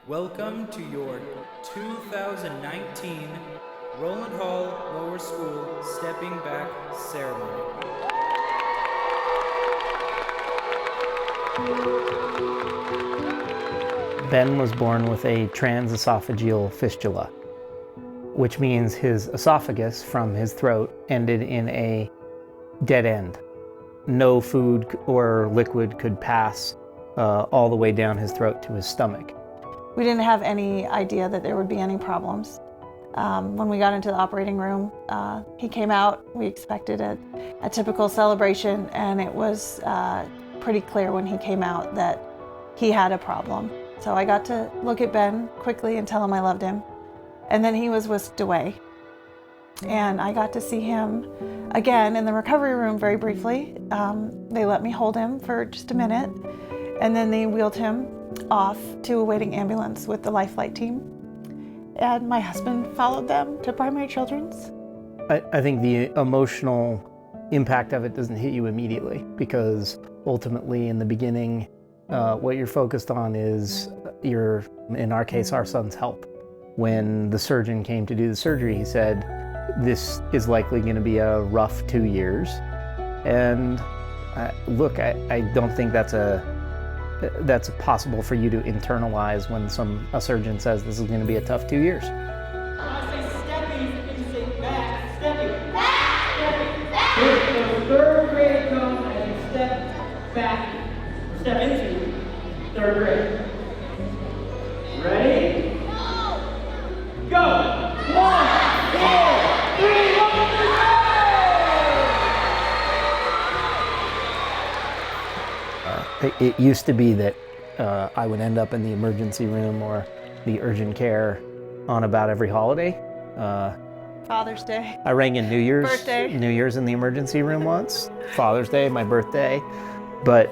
Welcome to your 2019 Roland Hall Lower School Stepping Back Ceremony. Ben was born with a transesophageal fistula, which means his esophagus from his throat ended in a dead end. No food or liquid could pass all the way down his throat to his stomach. We didn't have any idea that there would be any problems. When we got into the operating room, he came out. We expected a typical celebration, and it was pretty clear when he came out that he had a problem. So I got to look at Ben quickly and tell him I loved him. And then he was whisked away. And I got to see him again in the recovery room very briefly. They let me hold him for just a minute, and then they wheeled him off to a waiting ambulance with the Life Flight team. And my husband followed them to Primary Children's. I think the emotional impact of it doesn't hit you immediately, because ultimately in the beginning, what you're focused on is in our case, our son's health. When the surgeon came to do the surgery, he said, this is likely going to be a rough 2 years. And look, I don't think that's possible for you to internalize when a surgeon says this is going to be a tough 2 years. When I say stepping, you say back, stepping. Back, stepping, back. When the third grade comes and you step back, step into third grade. Ready? Go! 1, 2, 3, 1, 2, 3! It used to be that I would end up in the emergency room or the urgent care on about every holiday. Father's Day. I rang in New Year's. Birthday. New Year's in the emergency room once. Father's Day, my birthday. But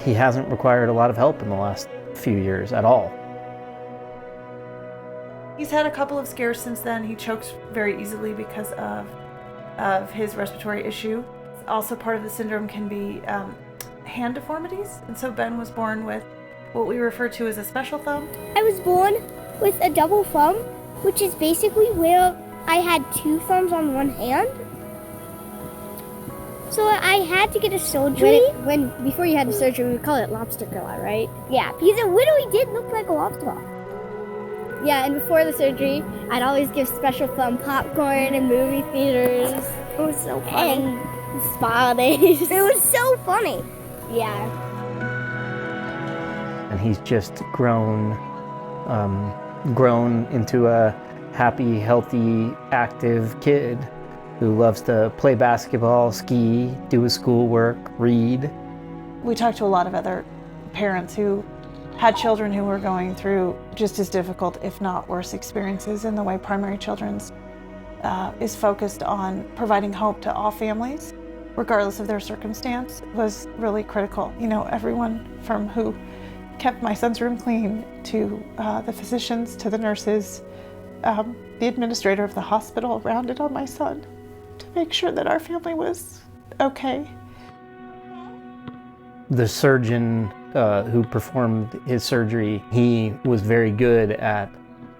he hasn't required a lot of help in the last few years at all. He's had a couple of scares since then. He chokes very easily because of his respiratory issue. Also, part of the syndrome can be hand deformities, and so Ben was born with what we refer to as a special thumb. I was born with a double thumb, which is basically where I had two thumbs on one hand. So I had to get a surgery. Before you had the surgery, we call it lobster claw, right? Yeah, because it literally did look like a lobster claw. Yeah, and before the surgery, I'd always give special thumb popcorn in movie theaters. It was so funny. And spa days. It was so funny. Yeah. And he's just grown into a happy, healthy, active kid who loves to play basketball, ski, do his schoolwork, read. We talked to a lot of other parents who had children who were going through just as difficult, if not worse, experiences, and the way Primary Children's is focused on providing hope to all families, regardless of their circumstance, was really critical. You know, everyone from who kept my son's room clean to the physicians, to the nurses, the administrator of the hospital rounded on my son to make sure that our family was okay. The surgeon who performed his surgery, he was very good at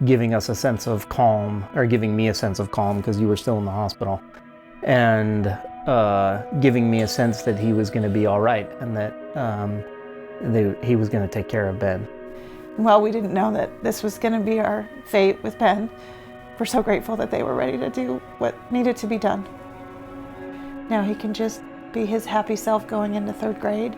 giving us a sense of calm, or giving me a sense of calm because you were still in the hospital, and giving me a sense that he was going to be all right and that he was going to take care of Ben. Well, we didn't know that this was going to be our fate with Ben. We're so grateful that they were ready to do what needed to be done. Now he can just be his happy self going into third grade